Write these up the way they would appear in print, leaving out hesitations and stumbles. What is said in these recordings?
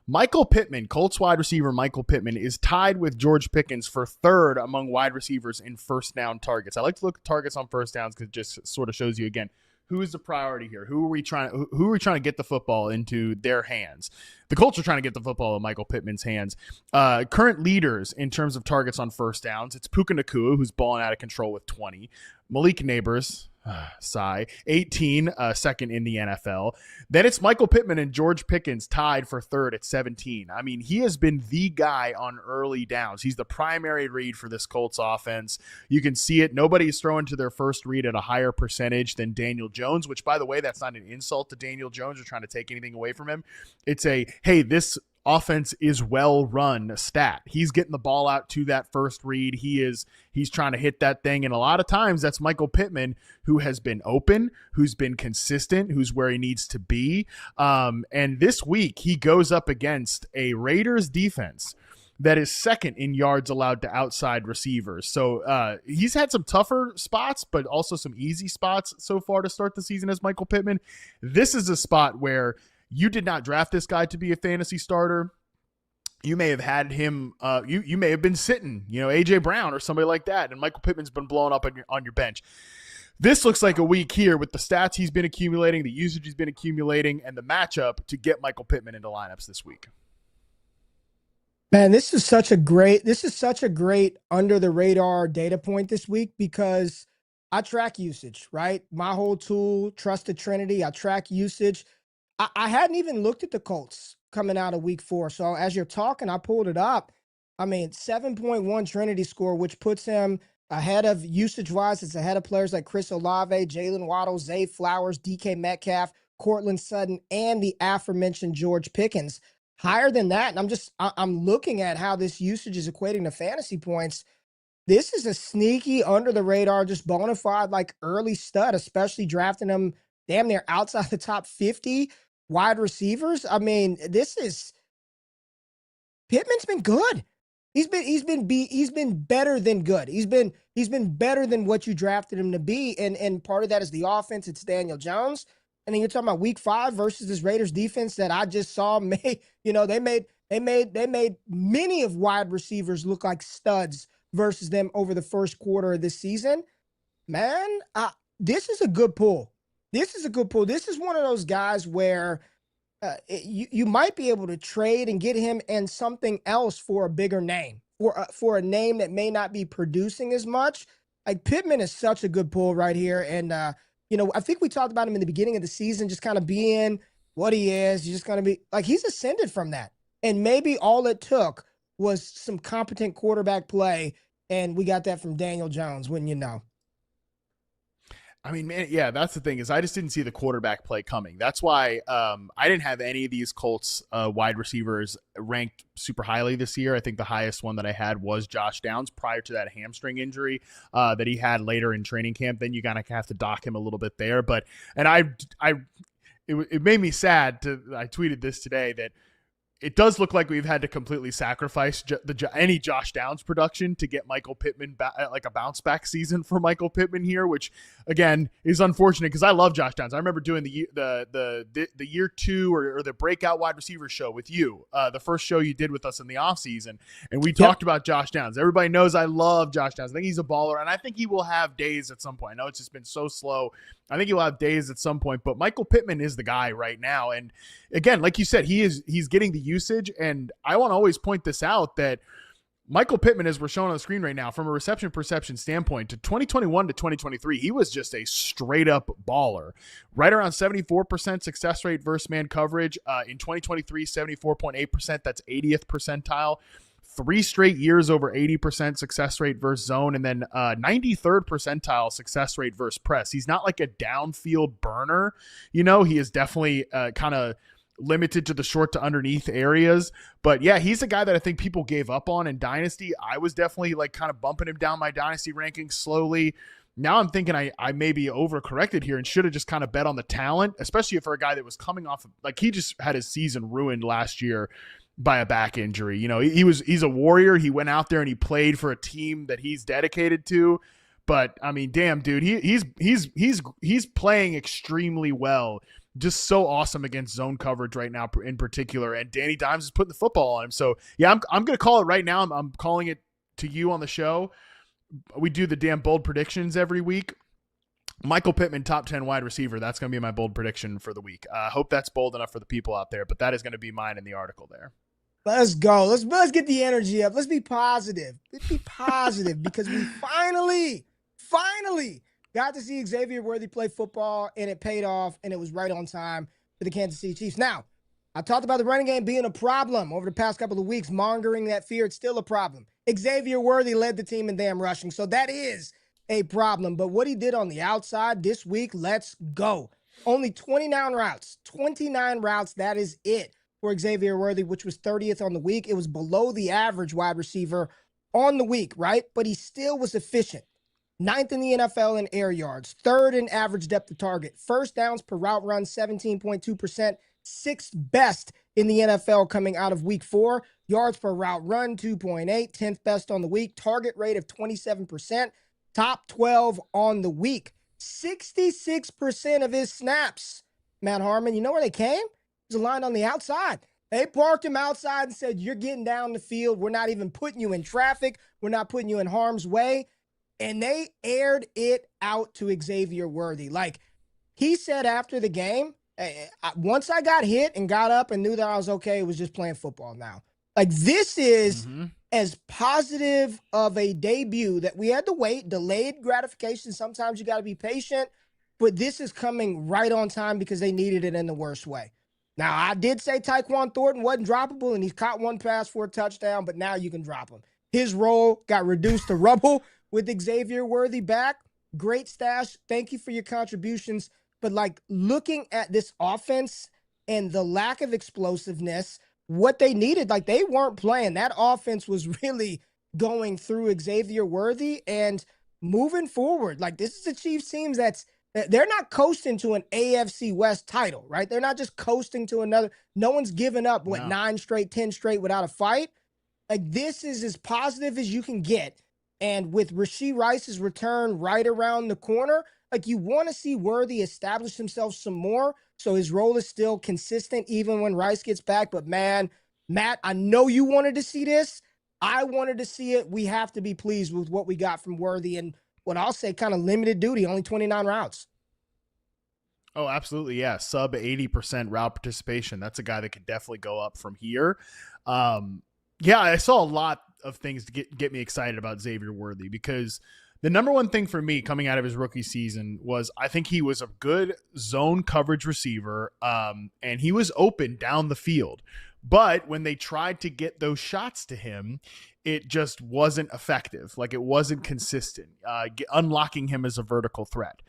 Michael Pittman, Colts wide receiver Michael Pittman, is tied with George Pickens for third among wide receivers in first down targets. I like to look at targets on first downs because it just sort of shows you again who is the priority here. Who are we trying to get the football into their hands? The Colts are trying to get the football in Michael Pittman's hands. Current leaders in terms of targets on first downs, it's Puka Nacua, who's balling out of control with 20. Malik Neighbors, sigh, 18, second in the NFL. Then it's Michael Pittman and George Pickens tied for third at 17. I mean, he has been the guy on early downs. He's the primary read for this Colts offense. You can see it. Nobody's throwing to their first read at a higher percentage than Daniel Jones, which, by the way, that's not an insult to Daniel Jones or trying to take anything away from him. It's a, hey, this offense is well run stat. He's getting the ball out to that first read. He's trying to hit that thing. And a lot of times that's Michael Pittman, who has been open, who's been consistent, who's where he needs to be. And this week he goes up against a Raiders defense that is second in yards allowed to outside receivers. So he's had some tougher spots, but also some easy spots so far to start the season as Michael Pittman. This is a spot where you did not draft this guy to be a fantasy starter. You may have had him, you may have been sitting, A.J. Brown or somebody like that, and Michael Pittman's been blown up on your bench. This looks like a week here with the stats he's been accumulating, the usage he's been accumulating, and the matchup to get Michael Pittman into lineups this week. Man, this is such a great under the radar data point this week because I track usage, right? My whole tool, Trusted Trinity, I track usage. I hadn't even looked at the Colts coming out of week 4. So as you're talking, I pulled it up. I mean, 7.1 Trinity score, which puts him ahead of usage-wise. It's ahead of players like Chris Olave, Jalen Waddle, Zay Flowers, DK Metcalf, Cortland Sutton, and the aforementioned George Pickens. Higher than that, and I'm looking at how this usage is equating to fantasy points. This is a sneaky, under-the-radar, just bona fide, like, early stud, especially drafting him damn near outside the top 50 wide receivers. I mean, Pittman's been good. He's been better than good. He's been better than what you drafted him to be. And part of that is the offense. It's Daniel Jones. And then you're talking about week 5 versus this Raiders defense that I just saw they made many of wide receivers look like studs versus them over the first quarter of this season. Man, this is a good pull. This is one of those guys where you might be able to trade and get him and something else for a bigger name, for a name that may not be producing as much. Like Pittman is such a good pull right here. And, I think we talked about him in the beginning of the season, just kind of being what he is. He's just going to be like, he's ascended from that. And maybe all it took was some competent quarterback play. And we got that from Daniel Jones, wouldn't you know? I mean, man, yeah, that's the thing is I just didn't see the quarterback play coming. That's why I didn't have any of these Colts wide receivers ranked super highly this year. I think the highest one that I had was Josh Downs prior to that hamstring injury that he had later in training camp. Then you kind of have to dock him a little bit there. It made me sad I tweeted this today that it does look like we've had to completely sacrifice any Josh Downs production to get Michael Pittman like a bounce back season for Michael Pittman here, which again is unfortunate because I love Josh Downs. I remember doing the year 2 or the breakout wide receiver show with you, the first show you did with us in the offseason, and we talked about Josh Downs. Everybody knows I love Josh Downs. I think he's a baller, and I think he will have days at some point. I know it's just been so slow. I think he'll have days at some point, but Michael Pittman is the guy right now. And again, like you said, he's getting the usage. And I want to always point this out that Michael Pittman, as we're showing on the screen right now, from a reception perception standpoint, to 2021 to 2023, he was just a straight up baller. Right around 74% success rate versus man coverage. In 2023, 74.8%. That's 80th percentile. 3 straight years over 80% success rate versus zone, and then 93rd percentile success rate versus press. He's not like a downfield burner. He is definitely kind of limited to the short to underneath areas. But yeah, he's a guy that I think people gave up on in Dynasty. I was definitely like kind of bumping him down my Dynasty rankings slowly. Now I'm thinking I may be overcorrected here and should have just kind of bet on the talent, especially for a guy that was coming off of, like, he just had his season ruined last year by a back injury. He's a warrior. He went out there and he played for a team that he's dedicated to. But I mean, damn, dude, he's playing extremely well just so awesome against zone coverage right now in particular. And Danny Dimes is putting the football on him. So, yeah, I'm going to call it right now. I'm calling it to you on the show. We do the damn bold predictions every week. Michael Pittman, top 10 wide receiver. That's going to be my bold prediction for the week. I hope that's bold enough for the people out there, but that is going to be mine in the article there. Let's go. Let's get the energy up. Let's be positive. Let's be positive because we finally got to see Xavier Worthy play football, and it paid off, and it was right on time for the Kansas City Chiefs. Now, I talked about the running game being a problem over the past couple of weeks, mongering that fear. It's still a problem. Xavier Worthy led the team in damn rushing, so that is a problem. But what he did on the outside this week, let's go. Only 29 routes. 29 routes, that is it for Xavier Worthy, which was 30th on the week. It was below the average wide receiver on the week, right? But he still was efficient. 9th in the NFL in air yards, 3rd in average depth of target, first downs per route run, 17.2%, 6th best in the NFL coming out of week 4, yards per route run, 2.8, 10th best on the week, target rate of 27%, top 12 on the week, 66% of his snaps, Matt Harmon, you know where they came? He was aligned on the outside. They parked him outside and said, you're getting down the field. We're not even putting you in traffic. We're not putting you in harm's way. And they aired it out to Xavier Worthy. Like he said after the game, once I got hit and got up and knew that I was okay, it was just playing football now. Like this is as positive of a debut that we had to wait, delayed gratification. Sometimes you got to be patient, but this is coming right on time because they needed it in the worst way. Now, I did say Tyquan Thornton wasn't droppable, and he's caught one pass for a touchdown, but now you can drop him. His role got reduced to rubble with Xavier Worthy back. Great stash. Thank you for your contributions. But, like, looking at this offense and the lack of explosiveness, what they needed, like, they weren't playing. That offense was really going through Xavier Worthy and moving forward. Like, this is a Chiefs team they're not coasting to an AFC West title, right? They're not just coasting to another. No one's given up, 9 straight, 10 straight without a fight. Like, this is as positive as you can get. And with Rashee Rice's return right around the corner, like, you want to see Worthy establish himself some more so his role is still consistent even when Rice gets back. But, man, Matt, I know you wanted to see this. I wanted to see it. We have to be pleased with what we got from Worthy and what I'll say kind of limited duty, only 29 routes. Oh, absolutely, yeah. Sub 80% route participation. That's a guy that could definitely go up from here. Yeah, I saw a lot of things to get me excited about Xavier Worthy because the number one thing for me coming out of his rookie season was I think he was a good zone coverage receiver, and he was open down the field. But when they tried to get those shots to him, it just wasn't effective. Like, it wasn't consistent. Unlocking him as a vertical threat,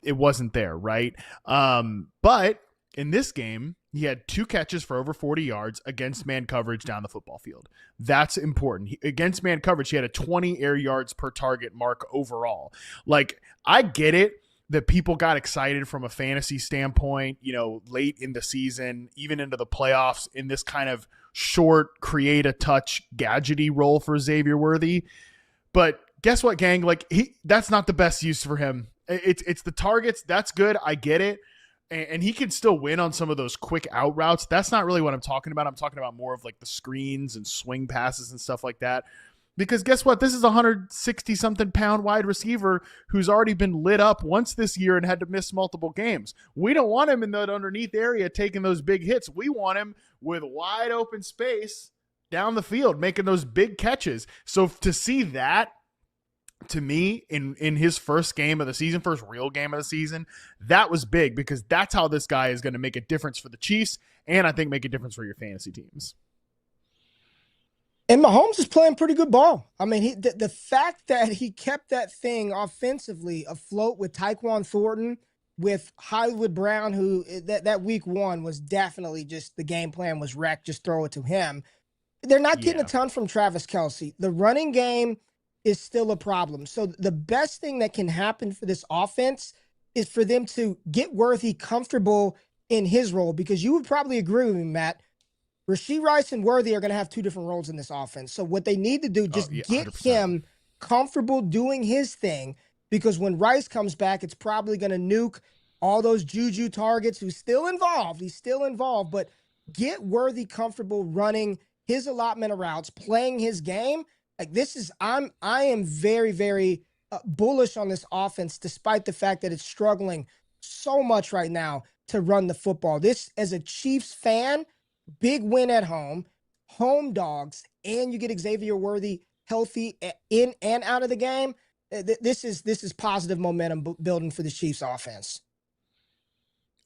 it wasn't there, right? But in this game, he had 2 catches for over 40 yards against man coverage down the football field. That's important. Against man coverage, he had a 20 air yards per target mark overall. Like, I get it that people got excited from a fantasy standpoint, late in the season, even into the playoffs, in this kind of short, create a touch, gadgety role for Xavier Worthy. But guess what, gang? Like, that's not the best use for him. It's the targets. That's good. I get it. And he can still win on some of those quick out routes. That's not really what I'm talking about. I'm talking about more of like the screens and swing passes and stuff like that. Because guess what? This is a 160-something pound wide receiver who's already been lit up once this year and had to miss multiple games. We don't want him in that underneath area taking those big hits. We want him with wide open space down the field, making those big catches. So to see that, to me, in his first game of the season, first real game of the season, that was big because that's how this guy is going to make a difference for the Chiefs and I think make a difference for your fantasy teams. And Mahomes is playing pretty good ball. I mean, the fact that he kept that thing offensively afloat with Tyquan Thornton, with Hollywood Brown, who that week 1 was definitely just the game plan was wrecked. Just throw it to him. They're not getting a ton from Travis Kelce. The running game is still a problem. So the best thing that can happen for this offense is for them to get Worthy comfortable in his role, because you would probably agree with me, Matt. Rashee Rice and Worthy are going to have 2 different roles in this offense. So what they need to do, just get 100%. Him comfortable doing his thing, because when Rice comes back, it's probably going to nuke all those Juju targets, who's still involved. He's still involved, but get Worthy comfortable running his allotment of routes, playing his game. Like I am very, very bullish on this offense, despite the fact that it's struggling so much right now to run the football. This, as a Chiefs fan, big win at home dogs, and you get Xavier Worthy healthy in and out of the game. This is positive momentum building for the Chiefs offense.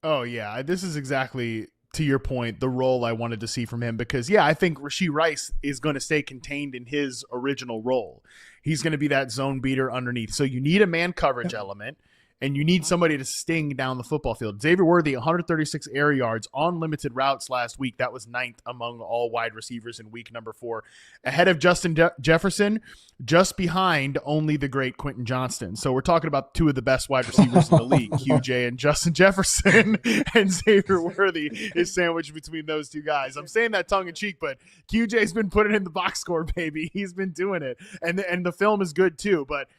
Oh yeah, this is exactly, to your point, the role I wanted to see from him, because I think Rashee Rice is going to stay contained in his original role. He's going to be that zone beater underneath. So you need a man coverage element, and you need somebody to sting down the football field. Xavier Worthy, 136 air yards on limited routes last week. That was 9th among all wide receivers in week number 4. Ahead of Justin Jefferson, just behind only the great Quentin Johnston. So we're talking about two of the best wide receivers in the league, QJ and Justin Jefferson, and Xavier Worthy is sandwiched between those two guys. I'm saying that tongue in cheek, but QJ's been putting in the box score, baby. He's been doing it. And the film is good too, but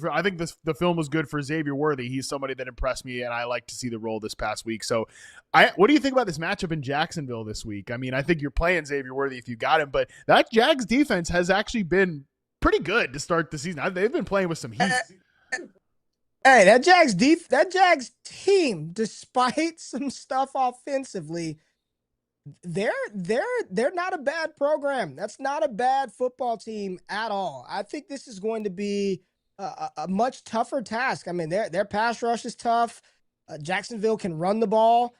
I think the film was good for Xavier Worthy. He's somebody that impressed me, and I like to see the role this past week. So what do you think about this matchup in Jacksonville this week? I mean, I think you're playing Xavier Worthy if you got him, but that Jags defense has actually been pretty good to start the season. They've been playing with some heat. Hey, that Jags team, despite some stuff offensively, they're not a bad program. That's not a bad football team at all. I think this is going to be a much tougher task. I mean, their pass rush is tough. Jacksonville can run the ball.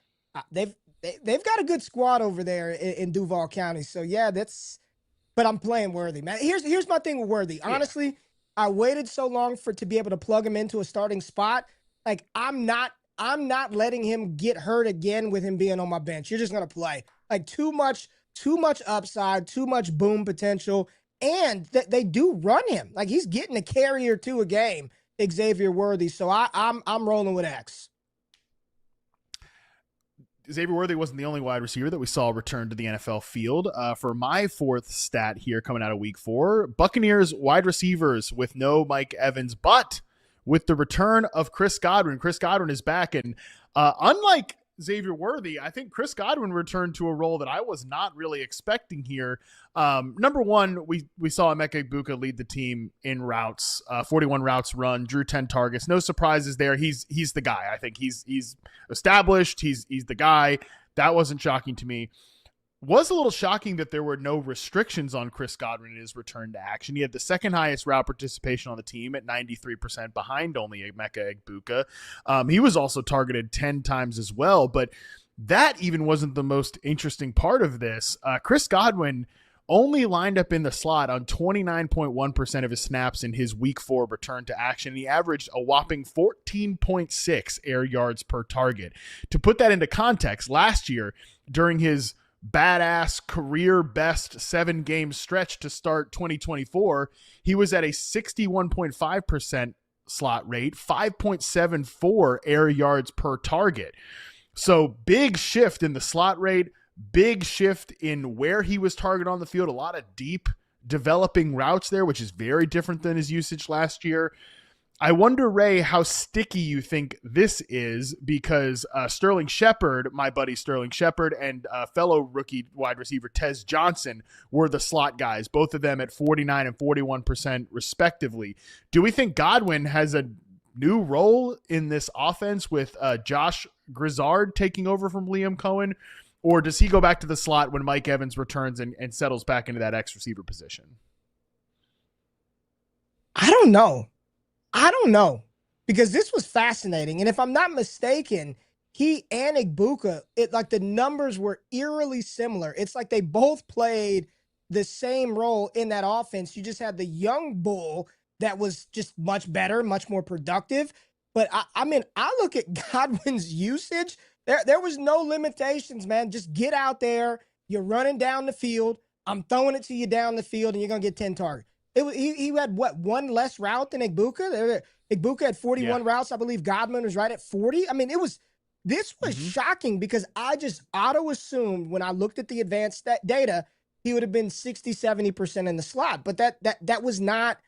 They've got a good squad over there in Duval County. So yeah, but I'm playing Worthy, man. Here's my thing with Worthy. Honestly, I waited so long to be able to plug him into a starting spot. Like, I'm not letting him get hurt again with him being on my bench. You're just gonna play. Like, too much upside, too much boom potential, and they do run him. Like, he's getting a carry or two a game, Xavier Worthy. So I'm rolling with X. Xavier Worthy wasn't the only wide receiver that we saw return to the NFL field. For my 4th stat here coming out of week 4, Buccaneers wide receivers with no Mike Evans, but with the return of Chris Godwin. Chris Godwin is back, and unlike Xavier Worthy, I think Chris Godwin returned to a role that I was not really expecting here. Number one, we saw Emeka Egbuka lead the team in routes, 41 routes run, drew 10 targets. No surprises there. He's the guy. I think he's established. He's the guy. That wasn't shocking to me. Was a little shocking that there were no restrictions on Chris Godwin in his return to action. He had the second highest route participation on the team at 93%, behind only Emeka Egbuka. He was also targeted 10 times as well, but that even wasn't the most interesting part of this. Chris Godwin only lined up in the slot on 29.1% of his snaps in his week 4 return to action. He averaged a whopping 14.6 air yards per target. To put that into context, last year, during his badass career best 7-game stretch to start 2024, he was at a 61.5% slot rate, 5.74 air yards per target. So big shift in the slot rate, big shift in where he was targeted on the field, a lot of deep developing routes there, which is very different than his usage last year. I wonder, Ray, how sticky you think this is, because Sterling Shepard, my buddy Sterling Shepard, and fellow rookie wide receiver Tez Johnson were the slot guys, both of them at 49 and 41% respectively. Do we think Godwin has a new role in this offense with Josh Grizzard taking over from Liam Cohen, or does he go back to the slot when Mike Evans returns and settles back into that X receiver position? I don't know, because this was fascinating. And if I'm not mistaken, he and Egbuka, the numbers were eerily similar. It's like they both played the same role in that offense. You just had the young bull that was just much better, much more productive. But I mean, I look at Godwin's usage. There was no limitations, man. Just get out there. You're running down the field. I'm throwing it to you down the field, and you're going to get 10 targets. He had one less route than Egbuka. Egbuka had 41 routes. I believe Godwin was right at 40. I mean, this was shocking, because I just auto assumed when I looked at the advanced data, he would have been 60, 70% in the slot. But that was not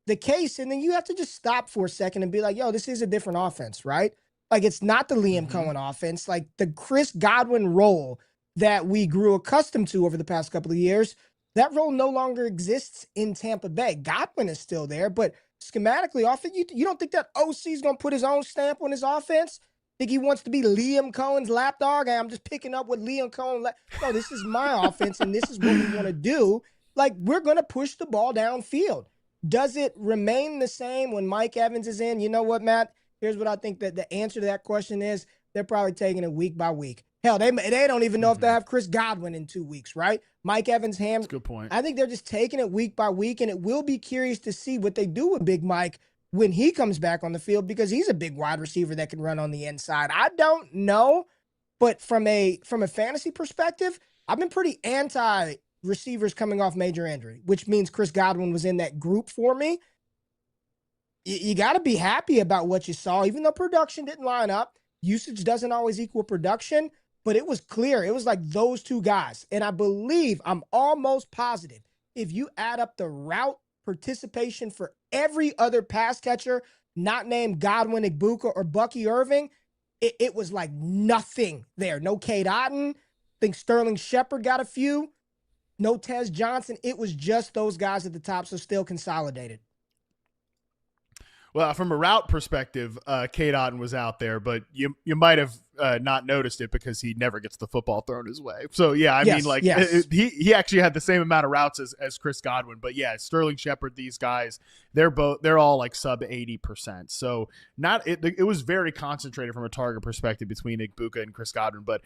the case. And then you have to just stop for a second and be like, yo, this is a different offense, right? Like, it's not the Liam Cohen offense. Like, the Chris Godwin role that we grew accustomed to over the past couple of years, that role no longer exists in Tampa Bay. Godwin is still there, but schematically, you don't think that OC is going to put his own stamp on his offense? Think he wants to be Liam Cohen's lapdog? Hey, I'm just picking up what Liam Cohen. No, this is my offense, and this is what we want to do. Like, we're going to push the ball downfield. Does it remain the same when Mike Evans is in? You know what, Matt? Here's what I think that the answer to that question is. They're probably taking it week by week. Hell, they don't even know if they have Chris Godwin in 2 weeks, right? Mike Evans' ham. That's a good point. I think they're just taking it week by week, and it will be curious to see what they do with Big Mike when he comes back on the field, because he's a big wide receiver that can run on the inside. I don't know, but from a fantasy perspective, I've been pretty anti receivers coming off major injury, which means Chris Godwin was in that group for me. You got to be happy about what you saw, even though production didn't line up. Usage doesn't always equal production, but it was clear. It was like those two guys. And I believe, I'm almost positive, if you add up the route participation for every other pass catcher not named Godwin, Igbuka, or Bucky Irving, it was like nothing there. No Cade Otton. I think Sterling Shepard got a few. No Tez Johnson. It was just those guys at the top, so still consolidated. Well, from a route perspective, Cade Otton was out there, but you might have not noticed it because he never gets the football thrown his way. So, yeah, I mean, he actually had the same amount of routes as Chris Godwin. But, yeah, Sterling Shepard, these guys, they're all like sub 80%. So it was very concentrated from a target perspective between Igbuka and Chris Godwin. But,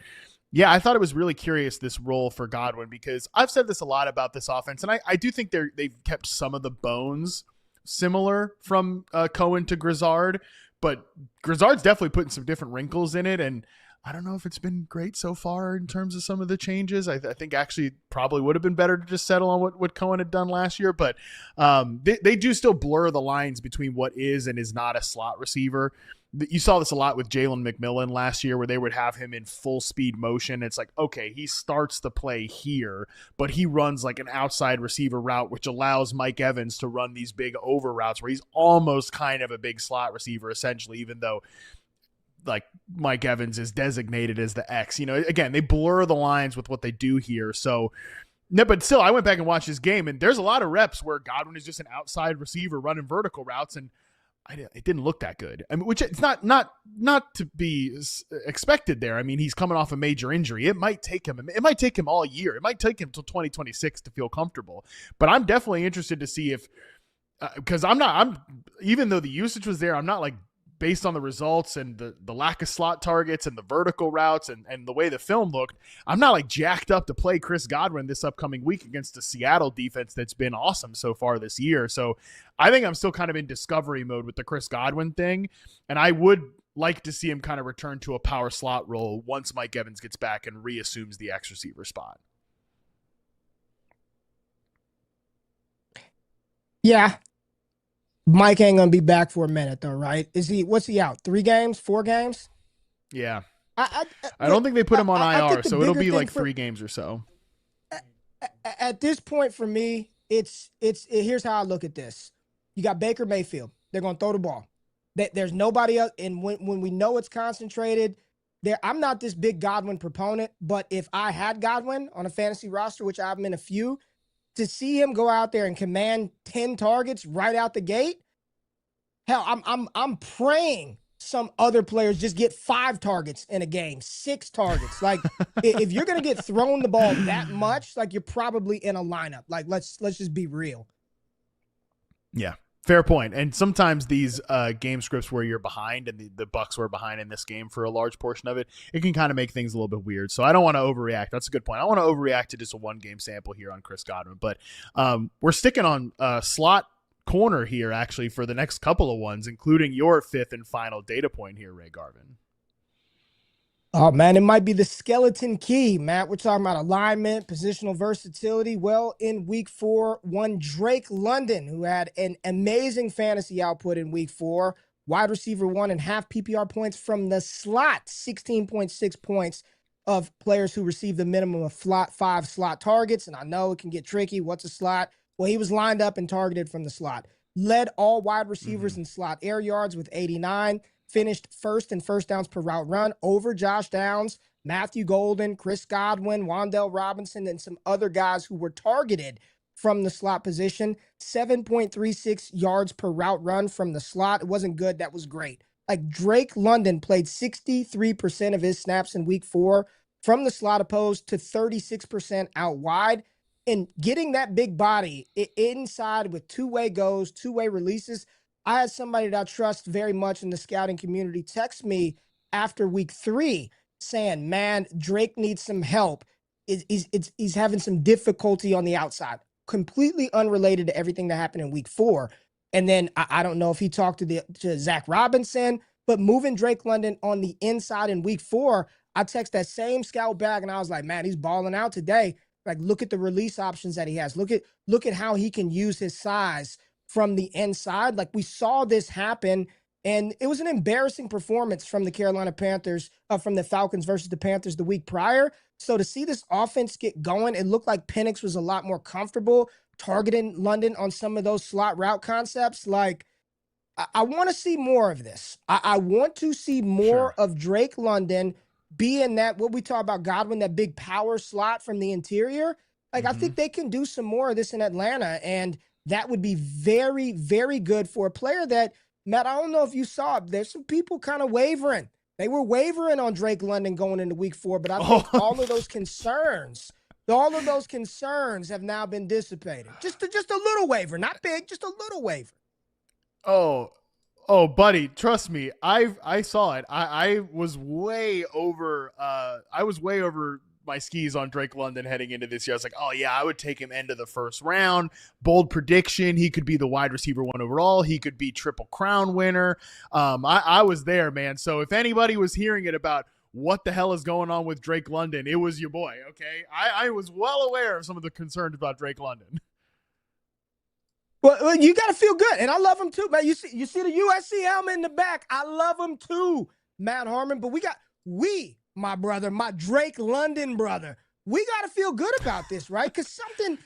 yeah, I thought it was really curious, this role for Godwin, because I've said this a lot about this offense, and I do think they've kept some of the bones similar from Cohen to Grizzard, but Grizzard's definitely putting some different wrinkles in it, and I don't know if it's been great so far in terms of some of the changes. I think actually probably would have been better to just settle on what Cohen had done last year, but they do still blur the lines between what is and is not a slot receiver. You saw this a lot with Jalen McMillan last year, where they would have him in full speed motion. It's like, okay, he starts the play here, but he runs like an outside receiver route, which allows Mike Evans to run these big over routes where he's almost kind of a big slot receiver, essentially, even though like Mike Evans is designated as the X. You know, again, they blur the lines with what they do here. So, no, but still, I went back and watched this game, and there's a lot of reps where Godwin is just an outside receiver running vertical routes, and it didn't look that good. I mean, which it's not to be expected there. I mean, he's coming off a major injury. It might take him all year. It might take him till 2026 to feel comfortable. But I'm definitely interested to see if, because even though the usage was there, I'm not like, based on the results and the lack of slot targets and the vertical routes and the way the film looked, I'm not like jacked up to play Chris Godwin this upcoming week against the Seattle defense that's been awesome so far this year. So I think I'm still kind of in discovery mode with the Chris Godwin thing, and I would like to see him kind of return to a power slot role once Mike Evans gets back and reassumes the X receiver spot. Yeah. Mike ain't gonna be back for a minute though, right? What's he out? 3 games, 4 games? Yeah. I don't think they put him on IR, so it'll be like 3 games or so. At this point for me, here's how I look at this. You got Baker Mayfield. They're gonna throw the ball. There's nobody else, and when we know it's concentrated, I'm not this big Godwin proponent, but if I had Godwin on a fantasy roster, which I'm in a few, to see him go out there and command 10 targets right out the gate, hell, I'm praying some other players just get 5 targets in a game, 6 targets. Like, if you're gonna get thrown the ball that much, like, you're probably in a lineup. Like, let's just be real. Yeah, fair point. And sometimes these game scripts where you're behind, and the Bucs were behind in this game for a large portion of it, it can kind of make things a little bit weird. So I don't want to overreact. That's a good point. I want to overreact to just a 1-game sample here on Chris Godwin. But we're sticking on slot corner here, actually, for the next couple of ones, including your 5th and final data point here, Ray Garvin. Oh, man, it might be the skeleton key, Matt. We're talking about alignment, positional versatility. Well, in week 4, one Drake London, who had an amazing fantasy output in week 4, wide receiver 1.5 PPR points from the slot, 16.6 points of players who received the minimum of 5 slot targets. And I know it can get tricky. What's a slot? Well, he was lined up and targeted from the slot. Led all wide receivers in slot air yards with 89. finished first in first downs per route run over Josh Downs, Matthew Golden, Chris Godwin, Wan'Dale Robinson, and some other guys who were targeted from the slot position. 7.36 yards per route run from the slot. It wasn't good. That was great. Like Drake London played 63% of his snaps in week 4 from the slot opposed to 36% out wide. And getting that big body inside with two-way goes, two-way releases. I had somebody that I trust very much in the scouting community text me after week 3 saying, man, Drake needs some help. He's having some difficulty on the outside, completely unrelated to everything that happened in week 4. And then I don't know if he talked to Zach Robinson, but moving Drake London on the inside in week 4, I text that same scout back and I was like, man, he's balling out today. Like, look at the release options that he has. Look at how he can use his size from the inside. Like, we saw this happen, and it was an embarrassing performance from the Carolina Panthers, from the Falcons versus the Panthers the week prior. So to see this offense get going, it looked like Penix was a lot more comfortable targeting London on some of those slot route concepts. Like, I want to see more of this. I want to see more of Drake London be in that, what we talk about, Godwin, that big power slot from the interior. Like, I think they can do some more of this in Atlanta, and that would be very, very good for a player that, Matt, I don't know if you saw it. There's some people kind of wavering. They were wavering on Drake London going into week 4, but I think all of those concerns have now been dissipated. Just a little waver, not big, just a little waver. Oh, buddy, trust me. I saw it. I was way over. I was way over my skis on Drake London heading into this year. I was like, oh yeah, I would take him end of the first round. Bold prediction. He could be the wide receiver 1 overall. He could be Triple Crown winner. I was there, man. So if anybody was hearing it about what the hell is going on with Drake London, it was your boy. Okay, I was well aware of some of the concerns about Drake London. Well, you got to feel good, and I love him too, man. You see the USC helmet in the back. I love him too, Matt Harmon. But my brother, my Drake London brother, we got to feel good about this, right? Because isn't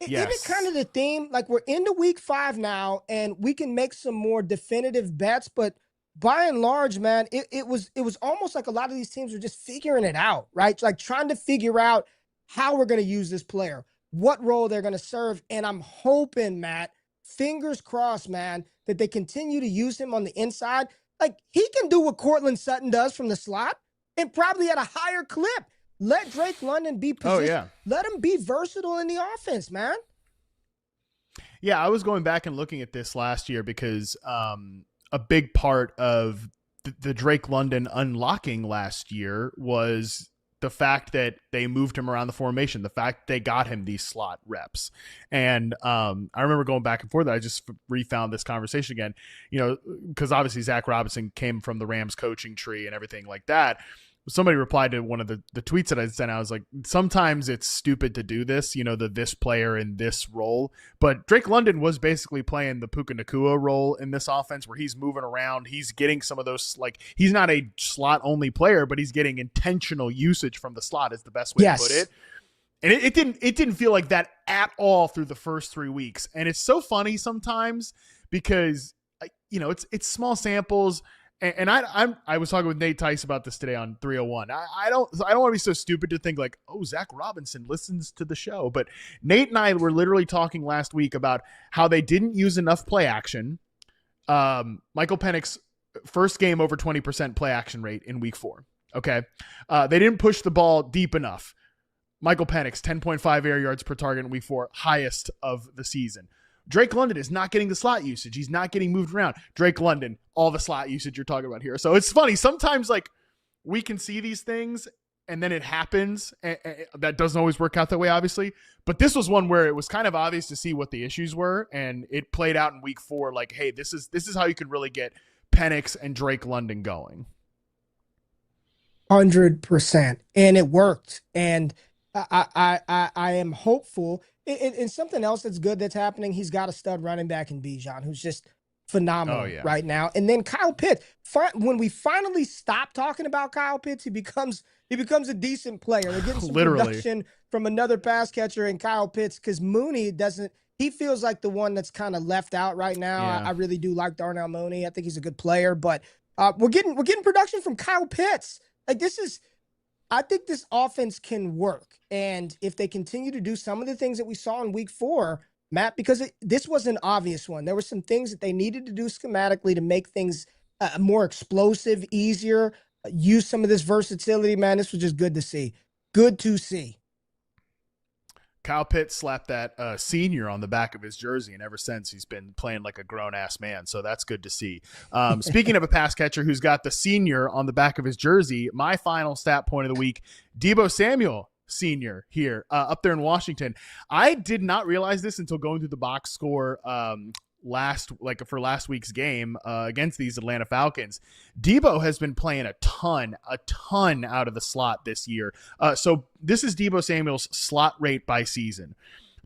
it kind of the theme? Like, we're into week 5 now, and we can make some more definitive bets. But by and large, man, it was almost like a lot of these teams were just figuring it out, right? Like trying to figure out how we're going to use this player, what role they're going to serve. And I'm hoping, Matt, fingers crossed, man, that they continue to use him on the inside. Like, he can do what Cortland Sutton does from the slot and probably at a higher clip. Let Drake London be positioned. Oh, yeah. Let him be versatile in the offense, man. Yeah, I was going back and looking at this last year because a big part of the Drake London unlocking last year was the fact that they moved him around the formation, the fact they got him these slot reps. And I remember going back and forth. I just refound this conversation again, because obviously Zach Robinson came from the Rams coaching tree and everything like that. Somebody replied to one of the tweets that I sent out. I was like, sometimes it's stupid to do this, this player in this role. But Drake London was basically playing the Puka Nacua role in this offense where he's moving around. He's getting some of those, like, he's not a slot only player, but he's getting intentional usage from the slot is the best way to put it. And it didn't feel like that at all through the first 3 weeks. And it's so funny sometimes because, it's small samples. And I was talking with Nate Tice about this today on 301. I don't want to be so stupid to think like, oh, Zach Robinson listens to the show. But Nate and I were literally talking last week about how they didn't use enough play action. Michael Penix, first game over 20% play action rate in week 4. Okay. They didn't push the ball deep enough. Michael Penix, 10.5 air yards per target in week 4, highest of the season. Drake London is not getting the slot usage. He's not getting moved around. Drake London, all the slot usage you're talking about here. So it's funny. Sometimes, like, we can see these things and then it happens. And that doesn't always work out that way, obviously. But this was one where it was kind of obvious to see what the issues were. And it played out in week 4. Like, hey, this is how you can really get Penix and Drake London going. 100%. And it worked. And I am hopeful. And something else that's good that's happening, he's got a stud running back in Bijan who's just phenomenal right now. And then Kyle Pitts, when we finally stop talking about Kyle Pitts, he becomes a decent player. We're getting some production from another pass catcher in Kyle Pitts because Mooney he feels like the one that's kind of left out right now. Yeah. I really do like Darnell Mooney. I think he's a good player, but We're getting production from Kyle Pitts. Like I think this offense can work. And if they continue to do some of the things that we saw in week 4, Matt, because this was an obvious one. There were some things that they needed to do schematically to make things more explosive, easier, use some of this versatility, man. This was just good to see. Good to see. Kyle Pitts slapped that senior on the back of his jersey, and ever since he's been playing like a grown-ass man, so that's good to see. Speaking of a pass catcher who's got the senior on the back of his jersey, my final stat point of the week, Deebo Samuel senior here up there in Washington. I did not realize this until going through the box score last week's game against these Atlanta Falcons. Deebo has been playing a ton out of the slot this year. So this is Deebo Samuel's slot rate by season.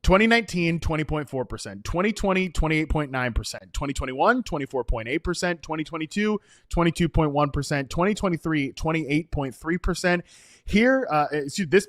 2019, 20.4%, 2020, 28.9%, 2021, 24.8%, 2022, 22.1%, 2023, 28.3%. Here,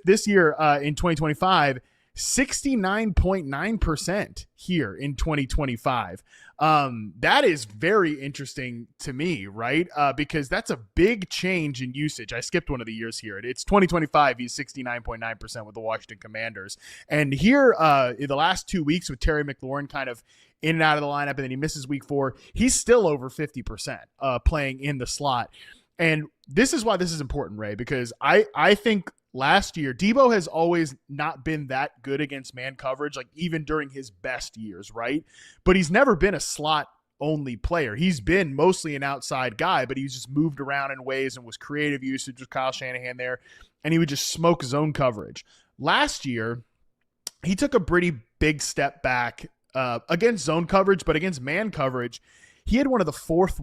this year in 2025, 69.9% here in 2025. That is very interesting to me, right? Because that's a big change in usage. I skipped one of the years here. It's 2025. He's 69.9% with the Washington Commanders. And here in the last 2 weeks with Terry McLaurin kind of in and out of the lineup, and then he misses week 4, he's still over 50% playing in the slot. And this is why this is important, Ray, because I think last year, Deebo has always not been that good against man coverage, like even during his best years, right? But he's never been a slot-only player. He's been mostly an outside guy, but he's just moved around in ways and was creative usage with Kyle Shanahan there, and he would just smoke zone coverage. Last year, he took a pretty big step back against zone coverage, but against man coverage, he had fourth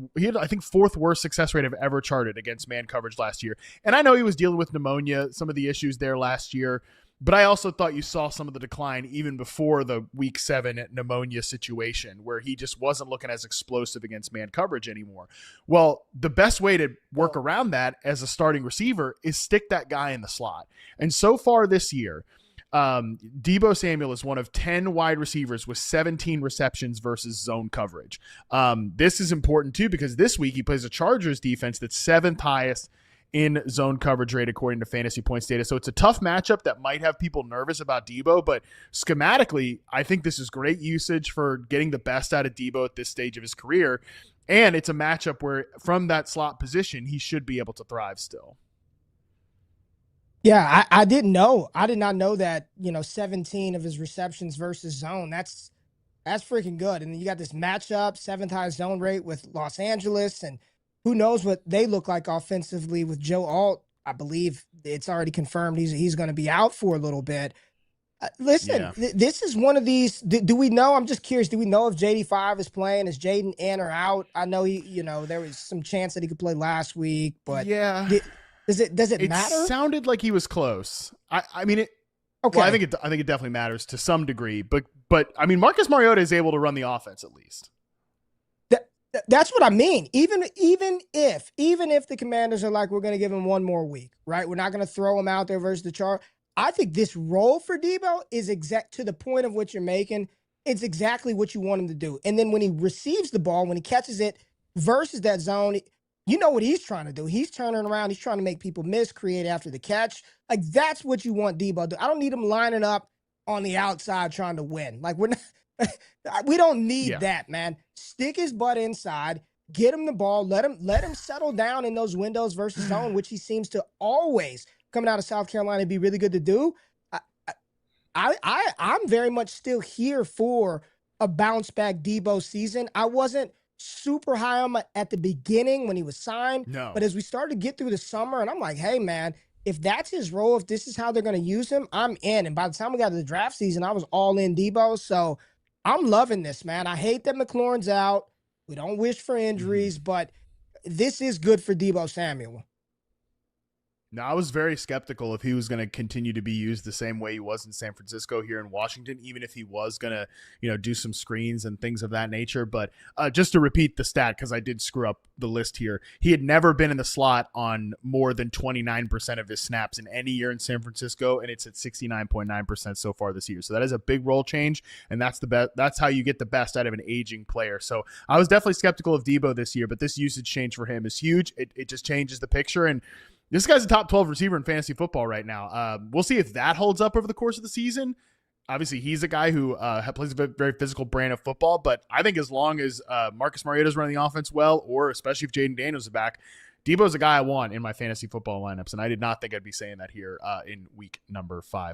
worst success rate I've ever charted against man coverage last year. And I know he was dealing with pneumonia, some of the issues there last year, but I also thought you saw some of the decline even before the week 7 pneumonia situation where he just wasn't looking as explosive against man coverage anymore. Well, the best way to work around that as a starting receiver is stick that guy in the slot. And so far this year, Deebo Samuel is one of 10 wide receivers with 17 receptions versus zone coverage. This is important too because this week he plays a Chargers defense that's 7th highest in zone coverage rate according to fantasy points data. So it's a tough matchup that might have people nervous about Deebo, but schematically, I think this is great usage for getting the best out of Deebo at this stage of his career. And it's a matchup where from that slot position, he should be able to thrive still. Yeah, I didn't know. I did not know that, 17 of his receptions versus zone. That's freaking good. And then you got this matchup, 7th highest zone rate with Los Angeles, and who knows what they look like offensively with Joe Alt. I believe it's already confirmed he's going to be out for a little bit. Listen, this is one of these. Do we know? I'm just curious. Do we know if JD5 is playing? Is Jaden in or out? I know there was some chance that he could play last week, but yeah. Does it matter? It sounded like he was close. I mean, okay. Well, I think it definitely matters to some degree, but I mean, Marcus Mariota is able to run the offense at least. That's what I mean. Even if the Commanders are like, we're going to give him one more week, right? We're not going to throw him out there versus the Chargers. I think this role for Deebo is exact to the point of what you're making. It's exactly what you want him to do. And then when he receives the ball, when he catches it versus that zone, you know what he's trying to do. He's turning around. He's trying to make people miss, create after the catch. Like, that's what you want Deebo to do. I don't need him lining up on the outside trying to win. Like, we don't need that, man. Stick his butt inside, get him the ball, let him settle down in those windows versus zone, which he seems to always, coming out of South Carolina, be really good to do. I'm very much still here for a bounce back Deebo season. I wasn't super high on him at the beginning when he was signed. No. But as we started to get through the summer, and I'm like, hey, man, if that's his role, if this is how they're going to use him, I'm in. And by the time we got to the draft season, I was all in Deebo. So I'm loving this, man. I hate that McLaurin's out. We don't wish for injuries, but this is good for Deebo Samuel. No, I was very skeptical if he was going to continue to be used the same way he was in San Francisco here in Washington, even if he was going to, do some screens and things of that nature. But just to repeat the stat, because I did screw up the list here, he had never been in the slot on more than 29% of his snaps in any year in San Francisco, and it's at 69.9% so far this year. So that is a big role change, and that's the best. That's how you get the best out of an aging player. So I was definitely skeptical of Deebo this year, but this usage change for him is huge. It just changes the picture, and this guy's a top 12 receiver in fantasy football right now. We'll see if that holds up over the course of the season. Obviously, he's a guy who plays a very physical brand of football, but I think as long as Marcus Mariota's running the offense well, or especially if Jaden Daniels is back, Deebo's a guy I want in my fantasy football lineups, and I did not think I'd be saying that here in week number 5.